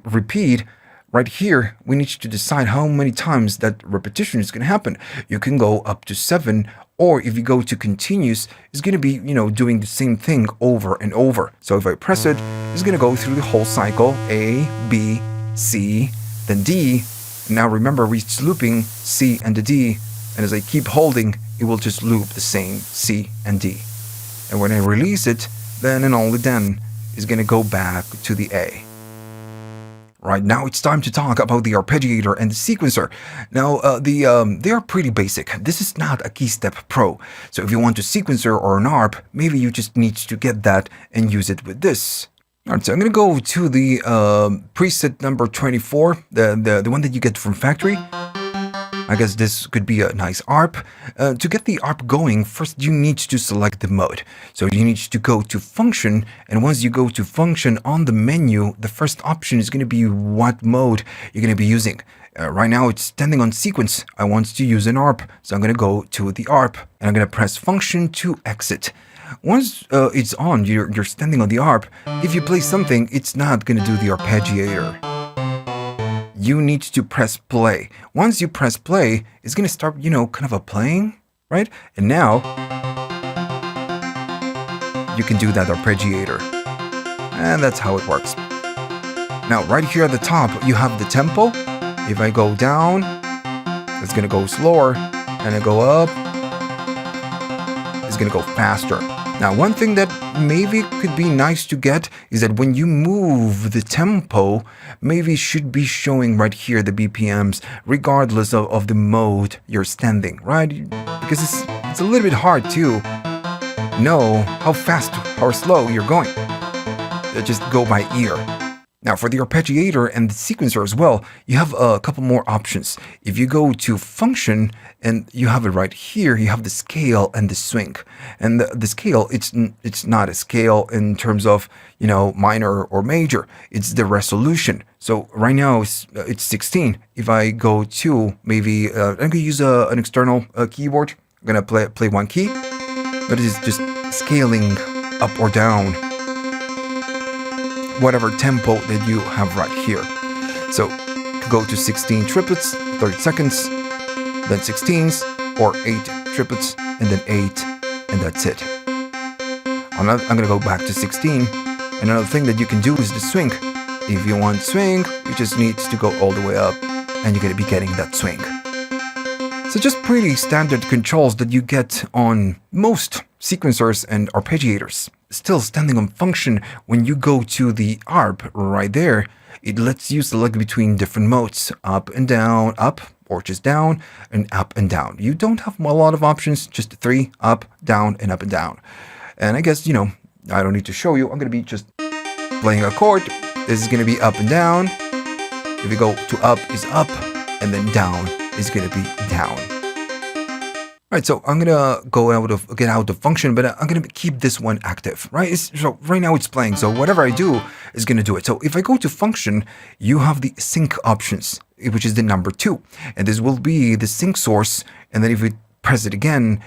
repeat. Right here, we need to decide how many times that repetition is going to happen. You can go up to 7, or if you go to continuous, it's going to be, doing the same thing over and over. So if I press it, it's going to go through the whole cycle, A, B, C, then D. And now remember, it's looping C and the D, and as I keep holding, it will just loop the same C and D. And when I release it, then and only then, it's going to go back to the A. Right, now it's time to talk about the arpeggiator and the sequencer. Now, they are pretty basic. This is not a KeyStep Pro. So if you want a sequencer or an ARP, maybe you just need to get that and use it with this. Alright, so I'm going to go to the preset number 24, the one that you get from factory. I guess this could be a nice ARP. To get the ARP going, first you need to select the mode. So you need to go to function, and once you go to function on the menu, the first option is going to be what mode you're going to be using. Right now it's standing on sequence. I want to use an ARP, so I'm going to go to the ARP, and I'm going to press function to exit. Once it's on, you're standing on the ARP. If you play something, it's not going to do the arpeggiator. You need to press play. Once you press play, it's going to start, kind of a playing, right? And now, you can do that arpeggiator. And that's how it works. Now, right here at the top, you have the tempo. If I go down, it's going to go slower. And I go up, it's going to go faster. Now, one thing that maybe could be nice to get is that when you move the tempo, maybe it should be showing right here the BPMs, regardless of the mode you're standing, right? Because it's a little bit hard to know how fast or slow you're going. Just go by ear. Now, for the arpeggiator and the sequencer as well, you have a couple more options. If you go to function, and you have it right here, you have the scale and the swing. And the scale, it's not a scale in terms of, minor or major. It's the resolution. So right now it's 16. If I go to maybe, I'm going to use an external keyboard. I'm going to play one key, but it is just scaling up or down whatever tempo that you have right here. So go to 16 triplets, 30 seconds, then 16s, or 8 triplets, and then 8, and that's it. I'm going to go back to 16. Another thing that you can do is the swing. If you want swing, you just need to go all the way up, and you're going to be getting that swing. So just pretty standard controls that you get on most sequencers and arpeggiators. Still standing on function, when you go to the ARP right there, it lets you select between different modes, up and down, up, or just down, and up and down. You don't have a lot of options, just 3, up, down, and up and down. And I guess, I don't need to show you. I'm going to be just playing a chord. This is going to be up and down. If you go to up is up, and then down is going to be down. Right, so I'm gonna get out of function, but I'm gonna keep this one active, right? So right now it's playing, so whatever I do is gonna do it. So if I go to function, you have the sync options, which is the number 2, and this will be the sync source. And then if we press it again,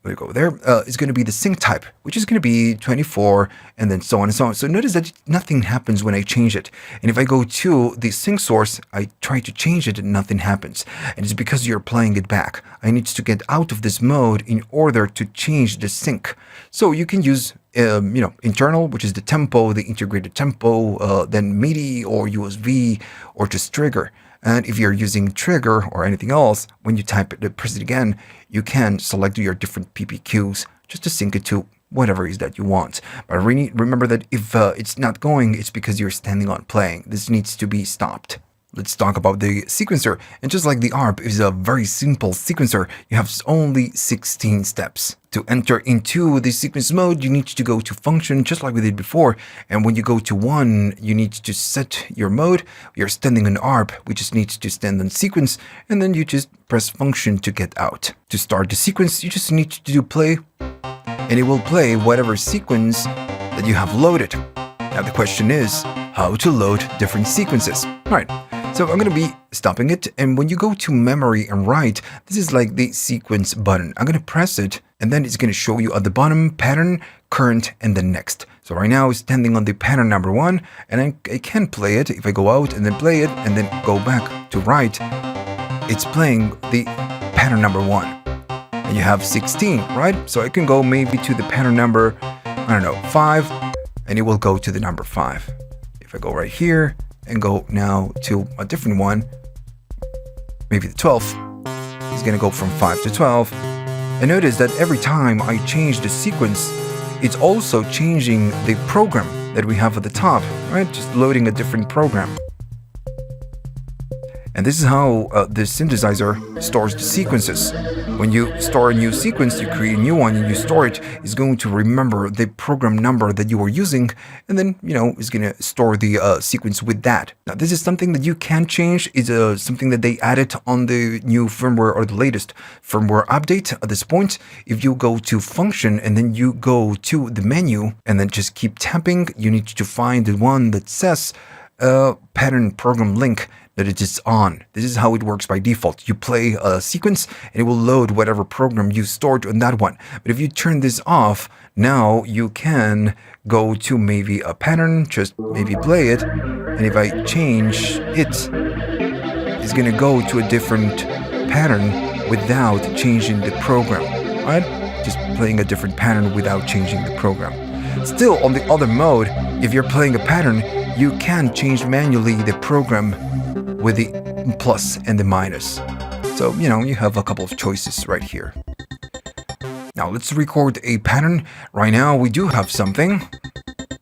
we go there. It's going to be the sync type, which is going to be 24, and then so on and so on. So notice that nothing happens when I change it. And if I go to the sync source, I try to change it and nothing happens. And it's because you're playing it back. I need to get out of this mode in order to change the sync. So you can use internal, which is the tempo, the integrated tempo, then MIDI or USB or just trigger. And if you're using trigger or anything else, when you type it, press it again, you can select your different PPQs just to sync it to whatever it is that you want. But remember that if it's not going, it's because you're standing on playing. This needs to be stopped. Let's talk about the sequencer. And just like the ARP is a very simple sequencer, you have only 16 steps. To enter into the sequence mode, you need to go to function, just like we did before. And when you go to 1, you need to set your mode. You're standing on ARP, we just need to stand on sequence, and then you just press function to get out. To start the sequence, you just need to do play, and it will play whatever sequence that you have loaded. Now the question is, how to load different sequences. All right. So I'm going to be stopping it, and when you go to memory and write, this is like the sequence button. I'm going to press it, and then it's going to show you at the bottom pattern, current, and then next. So right now it's standing on the pattern number 1, and I can play it. If I go out and then play it and then go back to write, it's playing the pattern number 1. And you have 16, right? So I can go maybe to the pattern number, 5, and it will go to the number 5. If I go right here, and go now to a different one, maybe the 12th, it's going to go from 5 to 12. And notice that every time I change the sequence, it's also changing the program that we have at the top, right? Just loading a different program. And this is how the synthesizer stores the sequences. When you store a new sequence, you create a new one and you store it, it's going to remember the program number that you were using, and then, it's going to store the sequence with that. Now, this is something that you can change. It's something that they added on the new firmware or the latest firmware update at this point. If you go to function and then you go to the menu and then just keep tapping, you need to find the one that says pattern program link, that it is on. This is how it works by default. You play a sequence and it will load whatever program you stored on that one. But if you turn this off, now you can go to maybe a pattern, just maybe play it. And if I change it, it's going to go to a different pattern without changing the program, right? Just playing a different pattern without changing the program. Still, on the other mode, if you're playing a pattern, you can change manually the program with the plus and the minus. So, you have a couple of choices right here. Now, let's record a pattern. Right now, we do have something.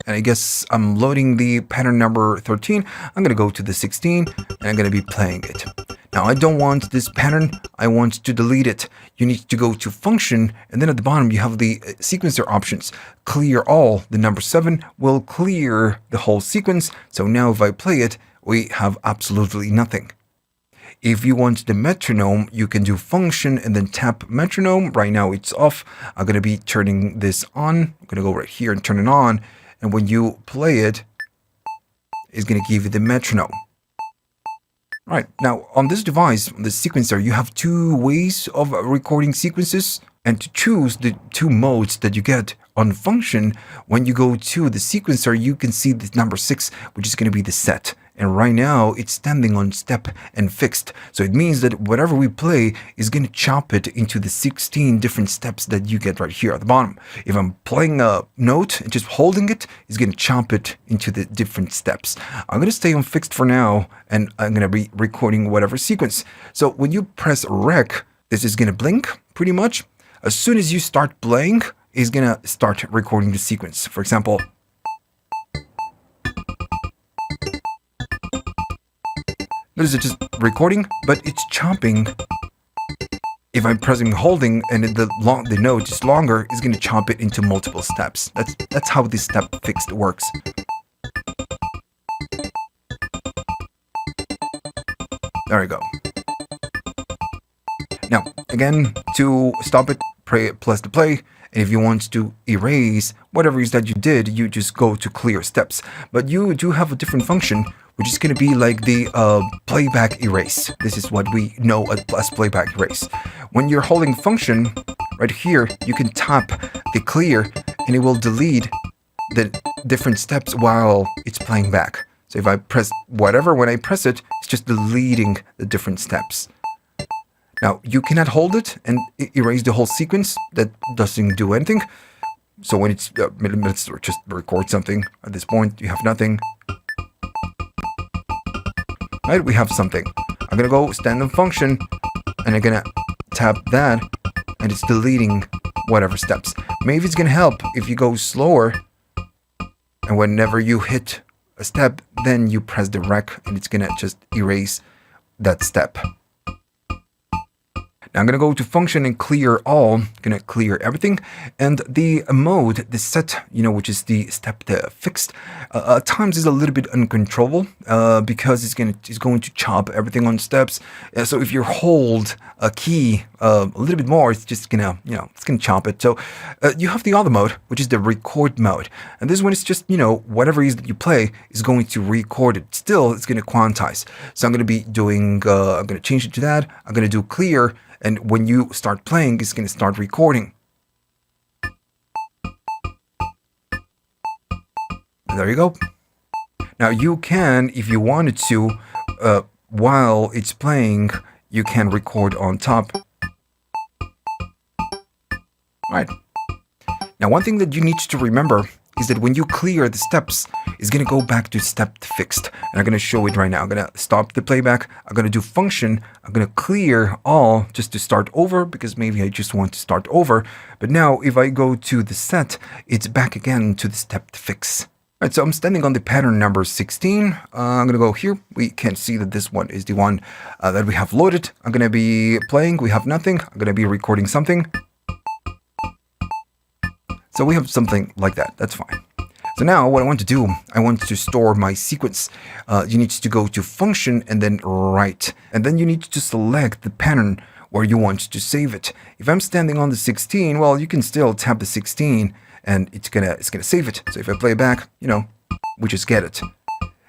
And I guess I'm loading the pattern number 13. I'm going to go to the 16, and I'm going to be playing it. Now, I don't want this pattern. I want to delete it. You need to go to function, and then at the bottom, you have the sequencer options. Clear all. The number 7 will clear the whole sequence. So now if I play it, we have absolutely nothing. If you want the metronome, you can do function and then tap metronome. Right now it's off. I'm going to be turning this on. I'm going to go right here and turn it on. And when you play it, it's going to give you the metronome. Right, now on this device, on the sequencer, you have 2 ways of recording sequences. And to choose the 2 modes that you get on function, when you go to the sequencer, you can see the number 6, which is going to be the set. And right now, it's standing on step and fixed. So it means that whatever we play is going to chop it into the 16 different steps that you get right here at the bottom. If I'm playing a note and just holding it, it's going to chop it into the different steps. I'm going to stay on fixed for now, and I'm going to be recording whatever sequence. So when you press rec, this is going to blink pretty much. As soon as you start playing, it's going to start recording the sequence. For example, notice it's just recording, but it's chopping. If I'm pressing holding and the note is longer, it's going to chop it into multiple steps. That's how this step fixed works. There we go. Now, again, to stop it, press the play. And if you want to erase whatever it is that you did, you just go to clear steps. But you do have a different function, which is going to be like the playback erase. This is what we know as playback erase. When you're holding function right here, you can tap the clear and it will delete the different steps while it's playing back. So if I press whatever, when I press it, it's just deleting the different steps. Now, you cannot hold it and erase the whole sequence. That doesn't do anything. So when it's, let's just record something. At this point, you have nothing. Right, we have something. I'm gonna go stand on function, and I'm gonna tap that, and it's deleting whatever steps. Maybe it's gonna help if you go slower, and whenever you hit a step, then you press the rec, and it's gonna just erase that step. Now I'm going to go to function and clear all, going to clear everything. And the mode, the set, which is the step fixed, at times is a little bit uncontrollable because it's going to chop everything on steps. So if you hold a key a little bit more, it's just going to, it's going to chop it. So you have the other mode, which is the record mode. And this one is just, whatever it is that you play is going to record it. Still, it's going to quantize. So I'm going to be doing, I'm going to change it to that. I'm going to do clear. And when you start playing, it's going to start recording. And there you go. Now you can, if you wanted to, while it's playing, you can record on top. Right. Now one thing that you need to remember is that when you clear the steps, it's going to go back to step fixed. And I'm going to show it right now. I'm going to stop the playback. I'm going to do function. I'm going to clear all just to start over because maybe I just want to start over. But now if I go to the set, it's back again to the step fix. All right, so I'm standing on the pattern number 16. I'm going to go here. We can see that this one is the one that we have loaded. I'm going to be playing. We have nothing. I'm going to be recording something. So we have something like that. That's fine. So now what I want to do, I want to store my sequence. You need to go to function and then write. And then you need to select the pattern where you want to save it. If I'm standing on the 16, well, you can still tap the 16 and it's gonna save it. So if I play back, we just get it.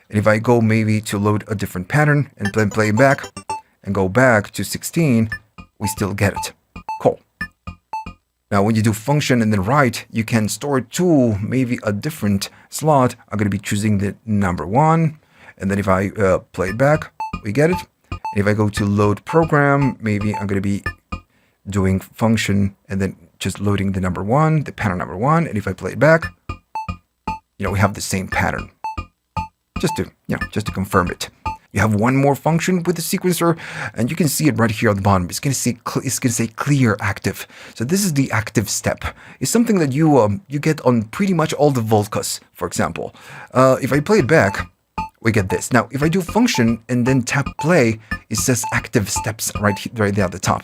And if I go maybe to load a different pattern and play back and go back to 16, we still get it. Cool. Now, when you do function and then write, you can store it to maybe a different slot. I'm going to be choosing the number 1. And then if I play it back, we get it. And if I go to load program, maybe I'm going to be doing function and then just loading the number 1, the pattern number 1. And if I play it back, we have the same pattern. Just to confirm it. You have one more function with the sequencer, and you can see it right here on the bottom. It's going to say clear active. So this is the active step. It's something that you get on pretty much all the Volkas, for example. If I play it back, we get this. Now, if I do function and then tap play, it says active steps right there at the top.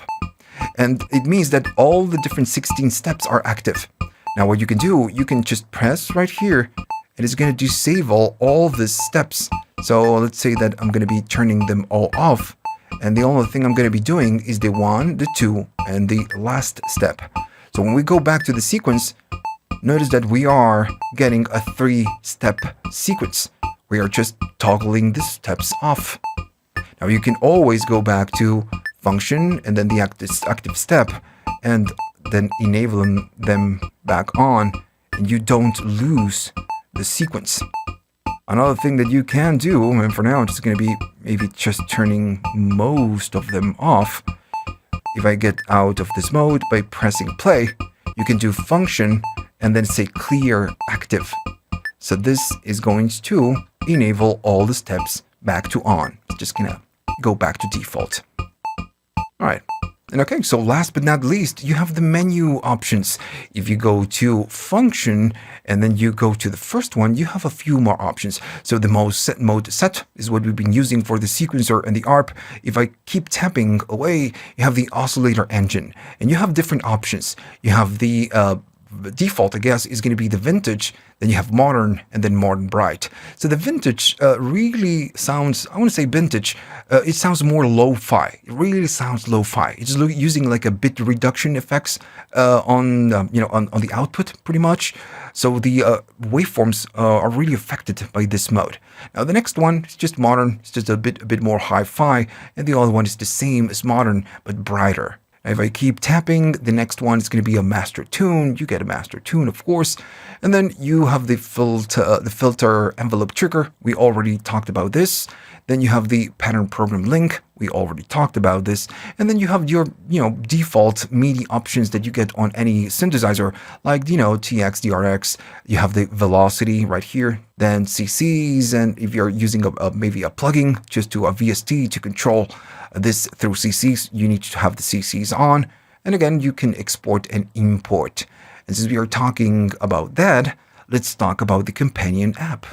And it means that all the different 16 steps are active. Now, what you can do, you can just press right here, and it's going to disable all the steps. So let's say that I'm going to be turning them all off. And the only thing I'm going to be doing is the 1, the 2, and the last step. So when we go back to the sequence, notice that we are getting a 3-step sequence. We are just toggling the steps off. Now you can always go back to function and then the active step and then enable them back on, and you don't lose the sequence. Another thing that you can do, and for now it's going to be maybe just turning most of them off. If I get out of this mode by pressing play, you can do function and then say clear active. So this is going to enable all the steps back to on. It's just going to go back to default. All right. And okay, so last but not least, you have the menu options. If you go to function and then you go to the first one, you have a few more options. So the mode set is what we've been using for the sequencer and the ARP. If I keep tapping away, you have the oscillator engine, and you have different options. You have the default, I guess, is going to be the vintage. Then you have modern, and then modern bright. So the vintage really sounds, I want to say vintage, it sounds more lo-fi. It really sounds lo-fi. It's using like a bit reduction effects on the output, pretty much. So the waveforms are really affected by this mode. Now the next one is just modern. It's just a bit more hi-fi, and the other one is the same as modern but brighter. Now if I keep tapping, the next one is going to be a master tune. You get a master tune, of course. And then you have the filter envelope trigger. We already talked about this. Then you have the pattern program link. We already talked about this. And then you have your, default MIDI options that you get on any synthesizer, like, TX, DRX. You have the velocity right here, then CCs. And if you're using maybe a plugin just to a VST to control this through CCs, you need to have the CCs on. And again, you can export and import. And since we are talking about that, let's talk about the companion app.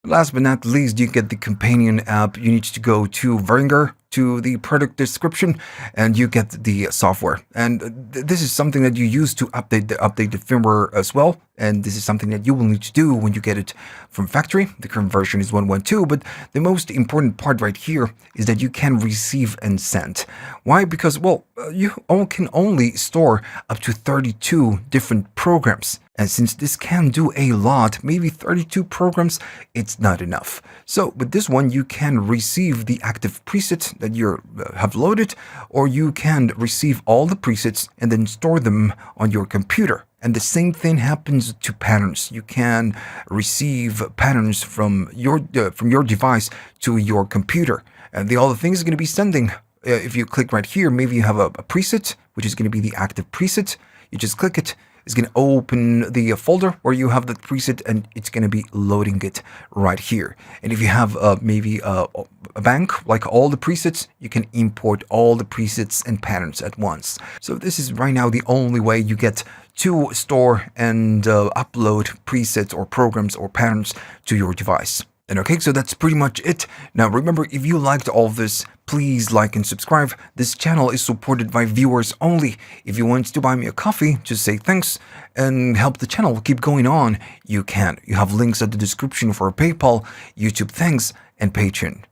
Last but not least, you get the companion app. You need to go to Behringer, to the product description, and you get the software. And this is something that you use to update the firmware as well. And this is something that you will need to do when you get it from factory. The current version is 1.12, but the most important part right here is that you can receive and send. Why? Because, well, you can only store up to 32 different programs. And since this can do a lot, maybe 32 programs, it's not enough. So with this one, you can receive the active presets that you have loaded, or you can receive all the presets and then store them on your computer. And the same thing happens to patterns. You can receive patterns from your device to your computer. And the other thing is going to be sending. If you click right here, maybe you have a preset, which is going to be the active preset. You just click it. It's going to open the folder where you have the preset, and it's going to be loading it right here. And if you have maybe a bank, like all the presets, you can import all the presets and patterns at once. So this is right now the only way you get to store and upload presets or programs or patterns to your device. And okay, so that's pretty much it. Now remember, if you liked all of this, please like and subscribe. This channel is supported by viewers only. If you want to buy me a coffee, just say thanks and help the channel keep going on. You can. You have links at the description for PayPal, YouTube thanks, and Patreon.